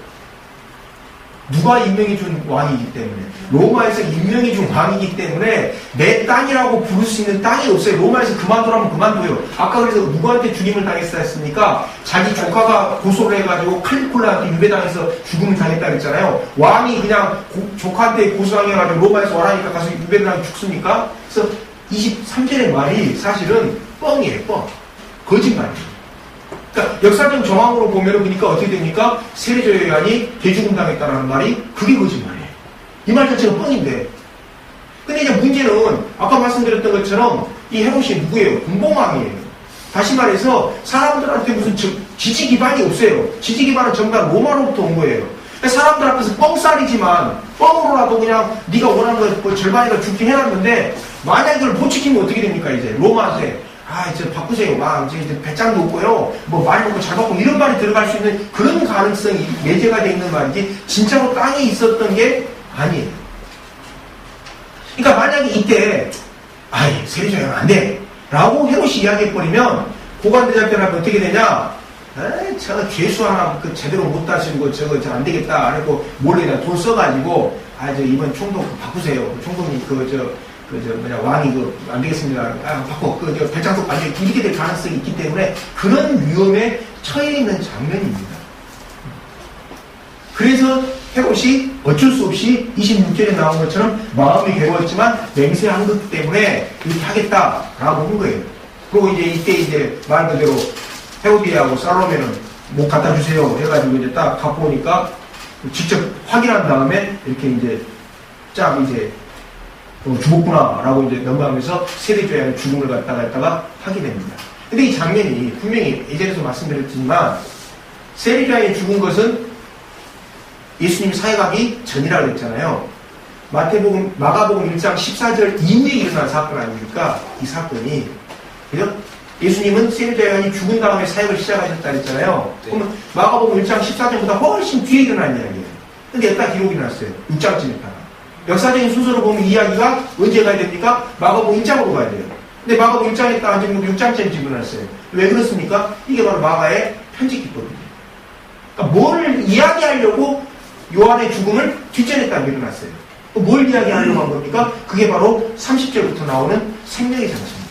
누가 임명해 준 왕이기 때문에, 로마에서 임명해 준 왕이기 때문에 내 땅이라고 부를 수 있는 땅이 없어요. 로마에서 그만두라면 그만둬요. 아까 그래서 누구한테 죽임을 당했다 했습니까? 자기 조카가 고소를 해가지고 칼리콜라한테 유배당해서 죽음을 당했다 그랬잖아요. 왕이 그냥 조카한테 고소당해가지고 로마에서 와라니까 가서 유배당해 죽습니까? 그래서 23절의 말이 사실은 뻥이에요. 뻥. 거짓말이에요. 그러니까 역사적 정황으로 보면 그러니까 어떻게 됩니까? 세례자 요한이 개죽음당했다는 말이 그게 거짓말이에요. 이 말 자체가 뻥인데. 근데 이제 문제는 아까 말씀드렸던 것처럼 이 헤롯이 누구예요? 분봉왕이에요. 다시 말해서 사람들한테 무슨 지지 기반이 없어요. 지지 기반은 전부 다 로마로부터 온 거예요. 그러니까 사람들 앞에서 뻥쌀이지만 뻥으로라도 그냥 네가 원하는 거 절반이라도 죽게 해놨는데 만약 이걸 못 지키면 어떻게 됩니까? 이제 로마한테 이제 바꾸세요. 이제 배짱도 없고요. 뭐 많이 먹고 잘 먹고 이런 말이 들어갈 수 있는 그런 가능성이 내재가 되어 있는 말이지 진짜로 땅에 있었던 게 아니에요. 그러니까 만약에 이때 세례자는 안 돼 라고 헤롯이 이야기해버리면 고관대작들한테 어떻게 되냐? 저 죄수 하나 제대로 못 다스리고 저거 안 되겠다. 그리고 몰래 돈 써가지고 저 이번 총독 바꾸세요. 총독님 왕이 안 되겠습니다. 바꿔. 배짱도 완전히 이렇게 될 가능성이 있기 때문에 그런 위험에 처해 있는 장면입니다. 그래서 헤롯이 어쩔 수 없이 26절에 나온 것처럼 마음이 괴로웠지만 맹세한 것 때문에 이렇게 하겠다라고 한 거예요. 그리고 이제 이때 말 그대로 헤로디아하고 살로메는 뭐 갖다 주세요 해가지고 이제 딱 갖고 오니까 직접 확인한 다음에 이렇게 이제 쫙 이제 죽었구나라고 이제 넘어가면서 세례자의 죽음을 갖다가 하게 됩니다. 근데 이 장면이 분명히 예전에도 말씀드렸지만 세례자의 죽은 것은 예수님이 사역하기 전이라고 했잖아요. 마가복음 1장 14절 이후에 일어난 사건 아닙니까? 이 사건이. 그죠? 예수님은 세례자 요한이 죽은 다음에 사역을 시작하셨다 그랬잖아요. 네. 그러면 마가복음 1장 14절보다 훨씬 뒤에 일어난 이야기예요. 근데 여기다 기록이 났어요. 6장쯤에다가. 역사적인 순서로 보면 이야기가 언제 가야 됩니까? 마가복음 1장으로 가야 돼요. 근데 마가복음 1장에 딱 앉으면 6장쯤에 집어넣었어요. 왜 그렇습니까? 이게 바로 마가의 편집 기법입니다. 그러니까 뭘 이야기하려고 요한의 죽음을 뒷전에다 밀어놨어요. 뭘 이야기하려고 한 겁니까? 그게 바로 30절부터 나오는 생명의 장소입니다.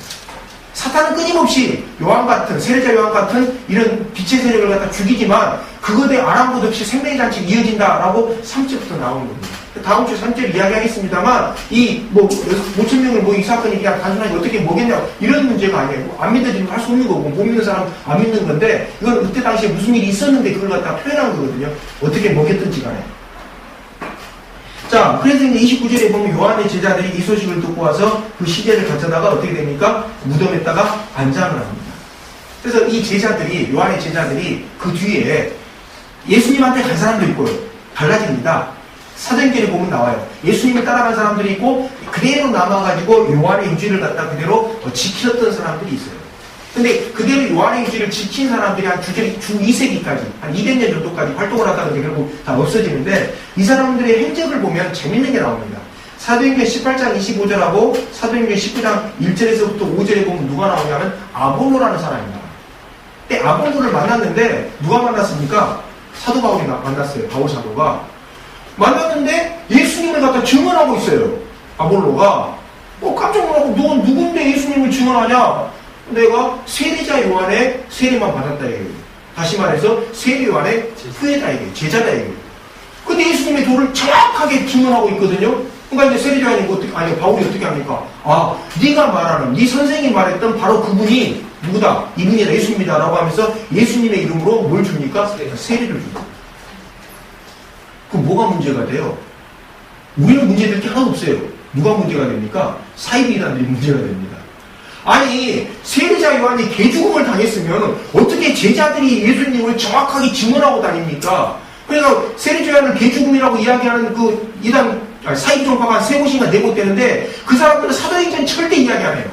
사탄은 끊임없이 요한 같은, 세례자 요한 같은 이런 빛의 세력을 갖다 죽이지만 그것에 아랑곳 없이 생명의 잔치가 이어진다라고 3절부터 나오는 겁니다. 다음 주에 3절 이야기하겠습니다만 이 5,000명을 이 사건이 그냥 단순하게 어떻게 뭐겠냐 이런 문제가 아니에요. 안 믿어지면 할 수 없는 거고 못 믿는 사람 안 믿는 건데 이건 그때 당시에 무슨 일이 있었는데 그걸 갖다가 표현한 거거든요. 어떻게 먹였든지 간에. 자, 그래서 이제 29절에 보면 요한의 제자들이 이 소식을 듣고 와서 그 시대를 가져다가 어떻게 됩니까? 무덤에다가 안장을 합니다. 그래서 이 제자들이, 요한의 제자들이 그 뒤에 예수님한테 간 사람도 있고요. 달라집니다. 사도행전에 보면 나와요. 예수님을 따라간 사람들이 있고 그대로 남아가지고 요한의 유지를 갖다 그대로 지켰던 사람들이 있어요. 근데 그대로 요한의 유지를 지킨 사람들이 한 주 2세기까지, 한 200년 정도까지 활동을 하다가 결국 다 없어지는데 이 사람들의 행적을 보면 재밌는 게 나옵니다. 사도행전 18장 25절하고 사도행전 19장 1절에서부터 5절에 보면 누가 나오냐면 아볼로라는 사람입니다. 근데 아볼로를 만났는데 누가 만났습니까? 사도 바울이 만났어요. 바울 사도가. 만났는데 예수님을 갖다 증언하고 있어요. 아볼로가. 깜짝 놀라고 너 누군데 예수님을 증언하냐? 내가 세례자 요한의 세례만 받았다 이거예요. 다시 말해서 세례 요한의 후예다 이거예요. 제자다 이거예요. 근데 예수님의 도를 정확하게 증언하고 있거든요. 그러니까 이제 세례자 요한이 바울이 어떻게 합니까? 아, 네가 말하는 네 선생이 말했던 바로 그분이 누구다? 이분이다 예수님이다 라고 하면서 예수님의 이름으로 뭘 줍니까? 세례를 줍니다. 그럼 뭐가 문제가 돼요? 우리는 문제될 게 하나도 없어요. 누가 문제가 됩니까? 사이비라는 게 문제가 됩니다. 아니 세례자 요한이 개죽음을 당했으면 어떻게 제자들이 예수님을 정확하게 증언하고 다닙니까? 그래서 세례자 요한을 개죽음이라고 이야기하는 그 이단 사이비 종파가 3곳인가 4곳 되는데 그 사람들은 사도행전 절대 이야기 안 해요.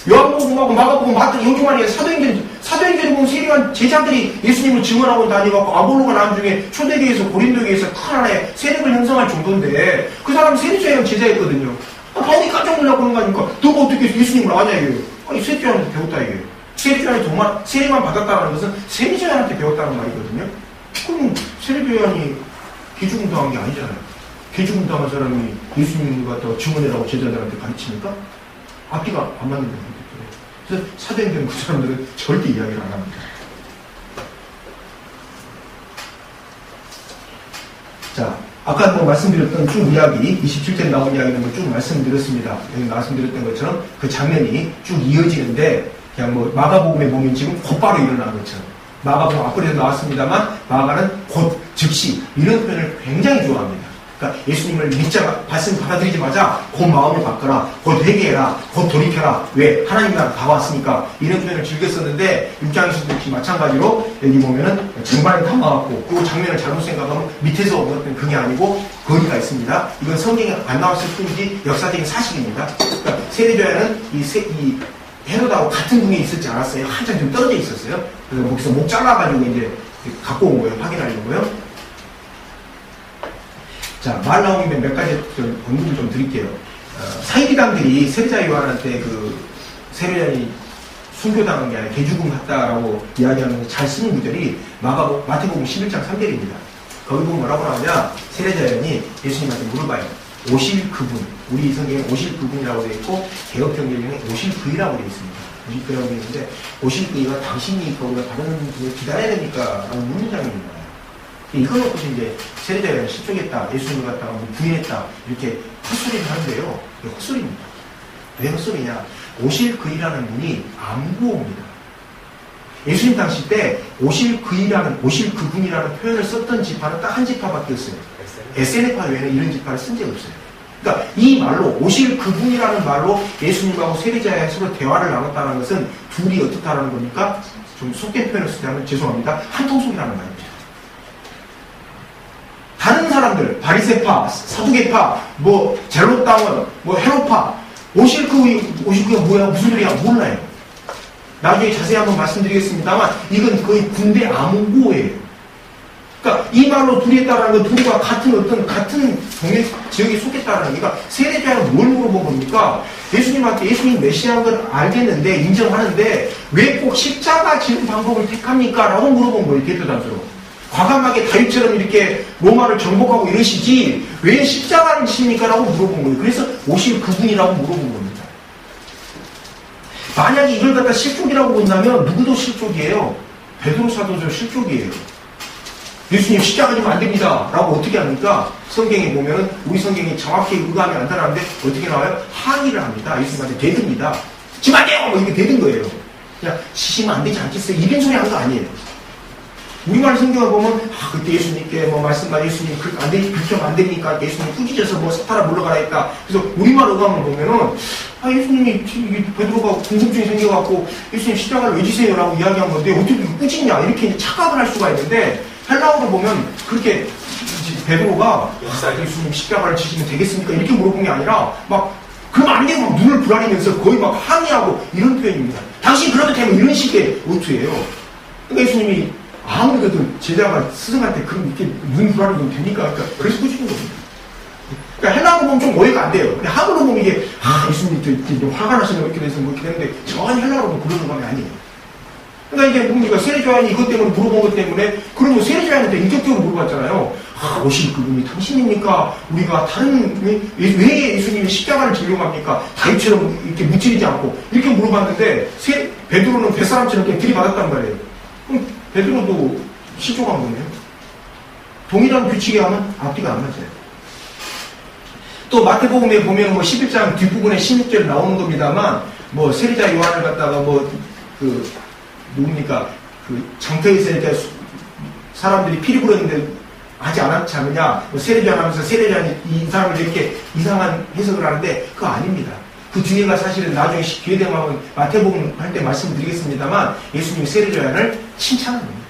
요한복음하고 마가복음 맞더니 요즘만에 사도행전에 보면 세례 요한 제자들이 예수님을 증언하고 다니고 아볼로가 나중에 초대교회에서 고린도교회에서 큰 하나의 세력을 형성할 정도인데 그 사람은 세례자 요한 제자였거든요. 바울이 깜짝 놀라고 그런 거 아닙니까? 너가 어떻게 세례님을 아냐 이거예요. 아니 세례자 요한한테 배웠다 이거예요. 세례자 요한이 정말 세례만 받았다는 것은 세례자 요한한테 배웠다는 말이거든요. 그럼 세례자 요한이 개죽음 당한 게 아니잖아요. 개죽음 당한 사람이 예수님을 갖다가 증언해라고 제자들한테 가르치니까 앞뒤가 안 맞는 거예요. 그래서 사도행전 그 사람들은 절대 이야기를 안 합니다. 자, 아까 말씀드렸던 쭉 이야기, 27절에 나온 이야기는 쭉 말씀드렸습니다. 여기 말씀드렸던 것처럼 그 장면이 쭉 이어지는데, 그냥 마가복음에 보면 지금 곧바로 일어난 것처럼. 마가복음 앞으로 나왔습니다만, 마가는 곧, 즉시, 이런 표현을 굉장히 좋아합니다. 그러니까 예수님을 말씀 받아들이자마자 곧 마음을 바꿔라, 곧 회개해라, 곧 돌이켜라. 왜? 하나님 나라 다 왔으니까. 이런 표현을 즐겼었는데 6장에서도 역시 마찬가지로 여기 보면은 정반에 담아갖고 그 장면을 잘못 생각하면 밑에서 얻었던 그게 아니고 거기가 있습니다. 이건 성경에 안 나왔을 뿐이지 역사적인 사실입니다. 그러니까 세례자는 이 헤롯하고 같은 궁에 있었지 않았어요. 한참 좀 떨어져 있었어요. 그래서 거기서 목 잘라가지고 이제 갖고 온 거예요. 확인하려고요. 자, 말 나온 김에 몇 가지 언급을 좀 드릴게요. 사이비당들이 세례자 요한한테 그 세례자이 순교당한 게 아니라 개죽음 했다라고 이야기하는 잘 쓰는 구절이 마태복음 11장 3절입니다. 거기 보면 뭐라고 나오냐? 세례자 요한이 예수님한테 물어봐요. 오실 그분, 우리 성경에 오실 그분이라고 되어 있고 개혁정결경에 오실 그이라고 되어 있습니다. 오실 그이라고 되어 있는데 오실 그이가 당신이 거기가 다른 분을 기다려야 됩니까? 라는 문장입니다. 이거 놓고서 이제 세례자를 실족했다, 예수님을 갖다가 부인했다, 이렇게 헛소리를 하는데요. 이게 헛소리입니다. 왜 헛소리냐? 오실 그이라는 분이 안 구옵니다. 예수님 당시 때 오실 그분이라는 표현을 썼던 지파는 딱 한 지파밖에 없어요. SNF파 외에는 이런 지파를 쓴 적이 없어요. 그러니까 이 말로 오실 그분이라는 말로 예수님하고 세리자의 서로 대화를 나눴다는 것은 둘이 어떻다라는 겁니까? 좀 속된 표현을 쓰자면 죄송합니다. 한통속이라는 말입니다. 다른 사람들, 바리새파, 사두개파, 뭐 젤롯당원, 뭐 헤롯파 오실 그가 뭐야 무슨 소리야 몰라요. 나중에 자세히 한번 말씀드리겠습니다만 이건 거의 군대 암호고예요. 그러니까 이 말로 둘이 했다라는 건 둘이가 같은 동네 지역에 속했다라는 게, 그러니까 세례자는 뭘 물어본 겁니까? 예수님한테 예수님 메시아인 걸 알겠는데 인정하는데 왜 꼭 십자가 지는 방법을 택합니까? 라고 물어본 거예요. 대표단수로. 과감하게 다윗처럼 이렇게 로마를 정복하고 이러시지 왜 십자가를 지십니까? 라고 물어본 거예요. 그래서 오실 그분이라고 물어본 겁니다. 만약에 이걸 갖다 실족이라고 본다면 누구도 실족이에요. 베드로 사도도 실족이에요. 예수님 십자가 지면 안 됩니다. 라고 어떻게 합니까? 성경에 보면은 우리 성경이 정확히 의감이 안 나는데 어떻게 나와요? 항의를 합니다. 예수님한테 대듭니다. 지금 안 돼요! 뭐 이렇게 대든 거예요. 그냥 지시면 안 되지 않겠어요? 이런 소리 한 거 아니에요. 우리말 성경을 보면 그때 예수님께 뭐 말씀만 예수님 그렇게 안 됩니까? 예수님 꾸짖어서 뭐 사타라 물러가라 했다. 그래서 우리말 의감을 보면은 예수님이 베드로가 궁금증이 생겨갖고 예수님 십자가를 왜 지세요? 라고 이야기한 건데 어떻게 꾸짖냐 이렇게 이제 착각을 할 수가 있는데 헬라어로 보면 그렇게 베드로가 예수님 십자가를 지시면 되겠습니까? 이렇게 물어본 게 아니라 막 그러면 안 되고 눈을 부라리면서 거의 막 항의하고 이런 표현입니다. 당신 그러면 되면 이런 식의 어투예요. 그러니까 예수님이 아무래도 제자가 스승한테 그럼 이렇게 눈 부라리면 됩니까? 그러니까 그래서 꾸짖는 겁니다. 그러니까 헬라어로 보면 좀 오해가 안 돼요. 근데 한국어로 보면 이게 예수님이 좀 화가 나시면 이렇게 돼서 뭐 이렇게 되는데 전혀 헬라어로 보면 그런 건 아니에요. 그러니까 이제 뭡니까? 세례요한이 이것 때문에 물어본 것 때문에 그러면 세례요한한테 인격적으로 물어봤잖아요. 오실 그분이 당신입니까? 우리가 왜 예수님이 십자가를 지려고 합니까? 다윗처럼 이렇게 무찌르지 않고 이렇게 물어봤는데 베드로는 뱃사람처럼 그냥 들이받았단 말이에요. 그럼 베드로도 실족한 거네요. 동일한 규칙에 하면 앞뒤가 안 맞아요. 또 마태복음에 보면 뭐 11장 뒷부분에 16절 나오는 겁니다만 뭐 세리자 요한을 갖다가 누굽니까? 장터에서 이렇게 사람들이 피리 부렸는데 하지 않았지 않느냐? 뭐 세례자 하면서 세례자는 이 사람을 이렇게 이상한 해석을 하는데 그거 아닙니다. 그 뒤에가 사실은 나중에 기회 되면 마태복음 할 때 말씀드리겠습니다만 예수님이 세례자 요한을 칭찬합니다.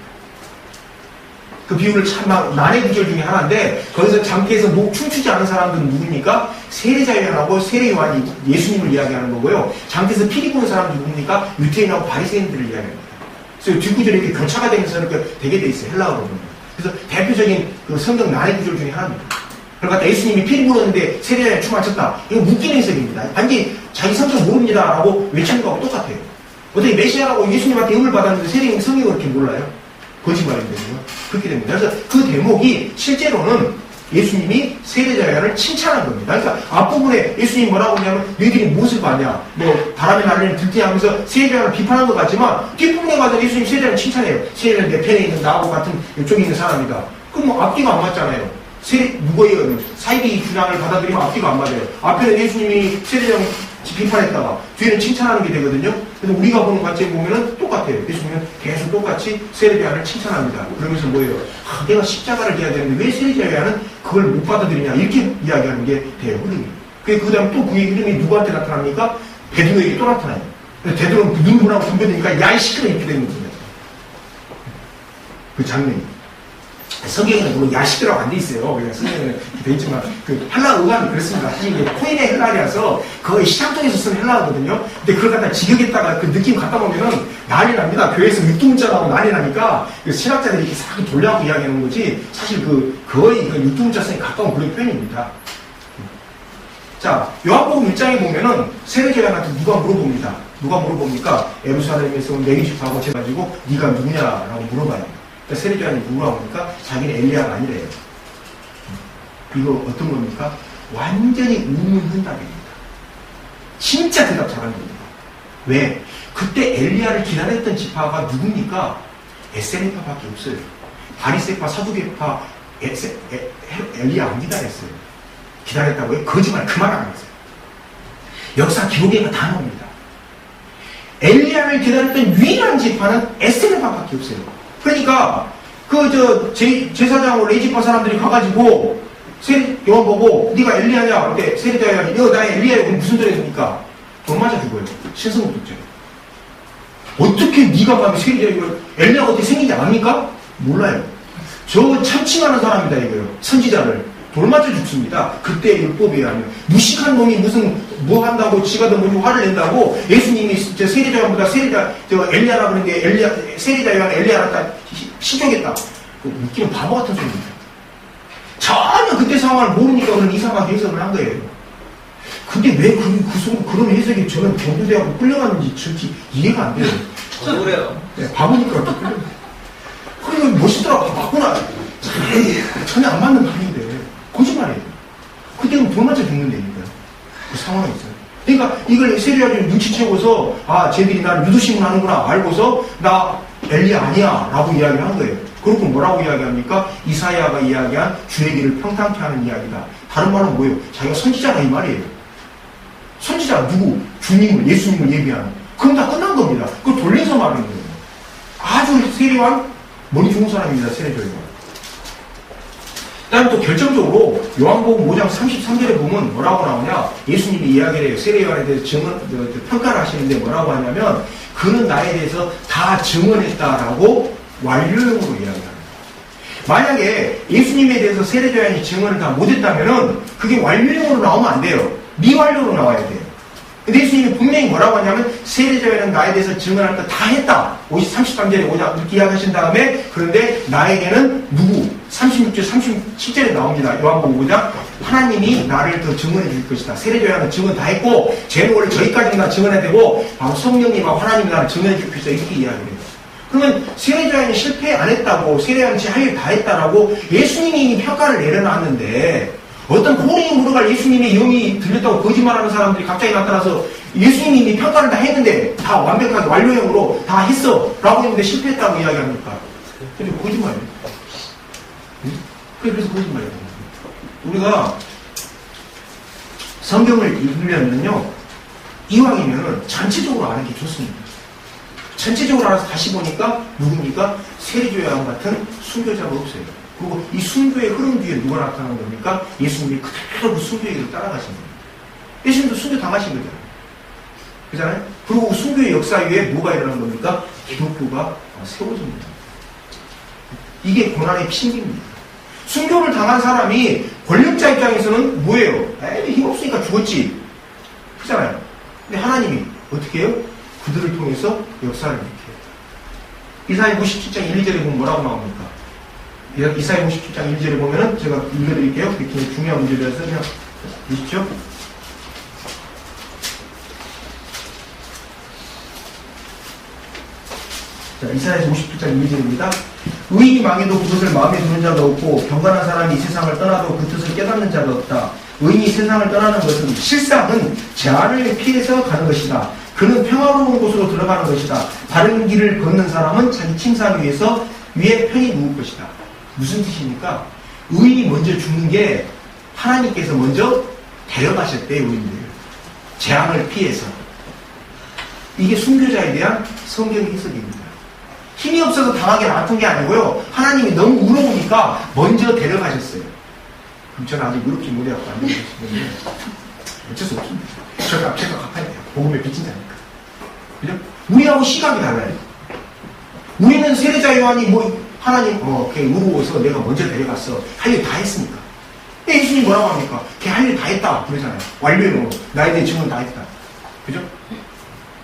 그 비유를 참 난해 구절 중에 하나인데 거기서 장터에서 춤추지 않은 사람들은 누굽니까? 세례자 요한하고 세례 요한이 예수님을 이야기하는 거고요. 장터에서 피리 부는 사람들은 누굽니까? 유태인하고 바리새인들을 이야기합니다. 그래서 뒷구절이 이렇게 교차가 되면서 이렇게 되게 돼 있어요. 헬라어로 보면. 그래서 대표적인 그 성경 난해 구절 중에 하나입니다. 그러니까 예수님이 피리 불었는데 세례자에 춤을 췄다. 이거 웃기는 해석입니다. 단지 자기 성경 모릅니다. 라고 외치는 거하고 똑같아요. 어떻게 메시아라고 예수님한테 음을 받았는데 세례인 성경을 그렇게 몰라요? 거짓말인데요. 그렇게 됩니다. 그래서 그 대목이 실제로는 예수님이 세례자 요한을 칭찬한 겁니다. 그러니까 앞부분에 예수님이 뭐라고 하냐면 너희들이 무엇을 봤냐? 뭐 바람에 날리는 들띠하면서 세례자 요한을 비판한 것 같지만 뒷부분에 가서 예수님 세례자 요한을 칭찬해요. 세례자는 내 편에 있는 나하고 같은 이쪽에 있는 사람이다. 그럼 뭐 앞뒤가 안 맞잖아요. 누구예요? 사이비 주장을 받아들이면 앞뒤가 안 맞아요. 앞에는 예수님이 세례자 요한 비판했다가 뒤에는 칭찬하는 게 되거든요. 그래서 우리가 보는 관점에 보면은 똑같아요. 예수님은 계속 똑같이 세례자 요한을 칭찬합니다. 그러면서 뭐예요? 내가 십자가를 져야 되는데 왜 세례자 요한은 그걸 못 받아들이냐 이렇게 이야기하는 게 돼요. 그 다음에 또 그의 이름이 누구한테 나타납니까? 베드로에게 또 나타나요. 베드로는 눈물하고 덤벼드니까 야이 시끄러 이렇게 되는 겁니다. 그 장면이. 성경에는 물론 야식이라고 안 돼 있어요. 그냥 성경에는 이렇게 돼 있지만, 헬라 어감이 그렇습니다. 사실 이게 코인의 헬라리라서 거의 시장통에서 쓰는 헬라거든요. 근데 그걸 갖다 직역했다가 그 느낌 갖다 보면은 난리 납니다. 교회에서 육두문자라고 난리 나니까 신학자들이 이렇게 싹 돌려갖고 이야기하는 거지, 사실 거의 육두문자성에 가까운 그런 표현입니다. 자, 요한복음 1장에 보면은 세례자 요한한테 누가 물어봅니다. 누가 물어봅니까? 예루살렘에서 온 레위 지파하고 재가지고 네가 누구냐라고 물어봐요. 그러니까 세례자 요한이 뭐라고 합니까? 자기는 엘리야가 아니래요. 이거 어떤 겁니까? 완전히 우문훈답입니다. 진짜 대답 잘하는 겁니다. 왜? 그때 엘리야를 기다렸던 지파가 누굽니까? SNF파밖에 없어요. 바리새파, 사두개파, 엘리야 안 기다렸어요. 기다렸다고요? 거짓말 그만 안 했어요. 역사 기록에가 다 나옵니다. 엘리야를 기다렸던 유일한 지파는 에스겔밖에 없어요. 그러니까 제사장으로 레지파 사람들이 가가지고 요한 보고 네가 엘리야냐? 그때 세리자야, 너 나의 엘리야야. 그럼 무슨 소리입니까? 돈 맞아 죽어요. 신성국도죄. 어떻게 네가 가면 세리자야? 엘리야가 어떻게 생긴지 압니까? 몰라요. 저 참칭하는 사람이다 이거요. 선지자를 돌 맞아 죽습니다. 그때 율법에 의하면 무식한 놈이 무슨 뭐 한다고 지가 더 뭐지 화를 낸다고 예수님이 세리자보다 엘리야라 그러는데 세리자 요한 엘리야라 딱 시켜겠다. 웃기는 바보 같은 소리입니다. 전혀 그때 상황을 모르니까 그런 이상한 해석을 한 거예요. 근데 왜 그런 해석이 저는 경부대하고 끌려갔는지 솔직히 이해가 안 돼요. 저도 그래요. 네, 바보니까 이렇게 끌려. 그리고 멋있더라고. 맞구나. 전혀 안 맞는 말인데 거짓말이에요. 그때는 돌 맞아 죽는다니까요. 그 상황이 있어요. 그러니까 이걸 세리아들이 눈치채고서 쟤들이 나를 유도심을 하는구나 알고서 나 엘리야 아니야 라고 이야기를 한 거예요. 그렇고 뭐라고 이야기합니까? 이사야가 이야기한 주의 길을 평탄케 하는 이야기다. 다른 말은 뭐예요? 자기가 선지자가 이 말이에요. 선지자 누구? 주님을, 예수님을 예비하는. 그럼 다 끝난 겁니다. 그걸 돌려서 말하는 거예요. 아주 세리한 머리 좋은 사람입니다. 세례조이가. 그다음에 또 결정적으로 요한복음 5장 33절에 보면 뭐라고 나오냐? 예수님이 이야기를 해요. 세례요한에 대해서 평가를 하시는데 뭐라고 하냐면 그는 나에 대해서 다 증언했다라고 완료형으로 이야기합니다. 만약에 예수님에 대해서 세례요한이 증언을 다 못했다면은 그게 완료형으로 나오면 안 돼요. 미완료로 나와야 돼요. 근데 예수님이 분명히 뭐라고 하냐면 세례자에는 나에 대해서 증언할 거 다 했다. 33절에 오자 이렇게 이야기하신 다음에 그런데 나에게는 누구? 36절 37절에 나옵니다. 요한복음 5장 하나님이 나를 더 증언해 줄 것이다. 세례자에는 증언 다 했고 쟤는 원래 저희까지는 다 증언해야 되고 바로 성령님과 하나님이 나를 증언해 줄 것이다. 이렇게 이야기를 해요. 그러면 세례자에는 실패 안 했다고 세례자는 할 일 다 했다라고 예수님이 이미 평가를 내려놨는데 어떤 고린이 물어갈 예수님의 영이 들렸다고 거짓말하는 사람들이 갑자기 나타나서 예수님이 이미 평가를 다 했는데 다 완벽하게 완료형으로 다 했어 라고 했는데 실패했다고 이야기합니까? 근데 거짓말이에요. 그래서 거짓말이에요. 우리가 성경을 읽으려면요 이왕이면은 전체적으로 아는 게 좋습니다. 전체적으로 알아서 다시 보니까 누굽니까? 세례요한 같은 순교자가 없어요. 그리고 이 순교의 흐름 뒤에 누가 나타나는 겁니까? 예수님이 그대로 그 순교의 길을 따라가신 거예요. 예수님도 순교 당하신 거잖아요. 그잖아요? 그리고 순교의 역사 위에 뭐가 일어난 겁니까? 기독교가 세워집니다. 이게 고난의 핑계입니다. 순교를 당한 사람이 권력자 입장에서는 뭐예요? 에이, 힘없으니까 죽었지. 그잖아요. 근데 하나님이 어떻게 해요? 그들을 통해서 역사를 일으켜요. 이사야 97장 1, 2절에 보면 뭐라고 나옵니까? 이사야 57장 1절에 보면은 제가 읽어드릴게요. 굉장히 중요한 문제라서 그냥 보십시오. 자, 이사야 57장 1절입니다. 의인이 망해도 그것을 마음에 두는 자도 없고 경건한 사람이 이 세상을 떠나도 그 뜻을 깨닫는 자도 없다. 의인이 세상을 떠나는 것은 실상은 재앙을 피해서 가는 것이다. 그는 평화로운 곳으로 들어가는 것이다. 바른 길을 걷는 사람은 자기 침상 위에서 위에 편히 누울 것이다. 무슨 뜻입니까? 의인이 먼저 죽는 게 하나님께서 먼저 데려가셨대요. 의인들. 재앙을 피해서. 이게 순교자에 대한 성경의 해석입니다. 힘이 없어서 당하게 놔둔 게 아니고요. 하나님이 너무 의로우니까 먼저 데려가셨어요. 그럼 저는 아직 의롭지 못해갖고 안 되겠는데 어쩔 수 없습니다. 제가 갚아야 돼요. 복음에 빚진 자니까. 그죠? 우리하고 시각이 달라요. 우리는 세례자 요한이 하나님, 걔 의로워서 내가 먼저 데려갔어. 할 일 다 했으니까. 근데 예수님 뭐라고 합니까? 걔 할 일 다 했다. 그러잖아요. 완료로. 나에 대해 증언 다 했다. 그죠?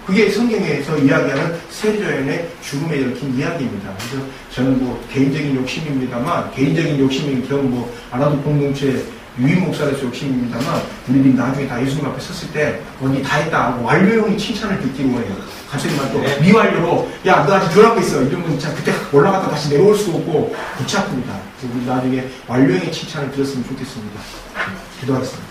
그게 성경에서 이야기하는 세례자 요한의 죽음에 얽힌 이야기입니다. 그래서 저는 개인적인 욕심입니다만, 개인적인 욕심인 겸 아나도 공동체 유인 목사로서 욕심입니다만, 우리들이 나중에 다 예수님 앞에 섰을 때, 니 다 했다 하고 완료형의 칭찬을 듣기로 해요. 갑자기만 또 미완료로, 야, 너 아직 덜 하고 있어. 이러면 참 그때 올라갔다 다시 내려올 수도 없고, 골치 아픕니다. 우리 나중에 완료형의 칭찬을 들었으면 좋겠습니다. 기도하겠습니다.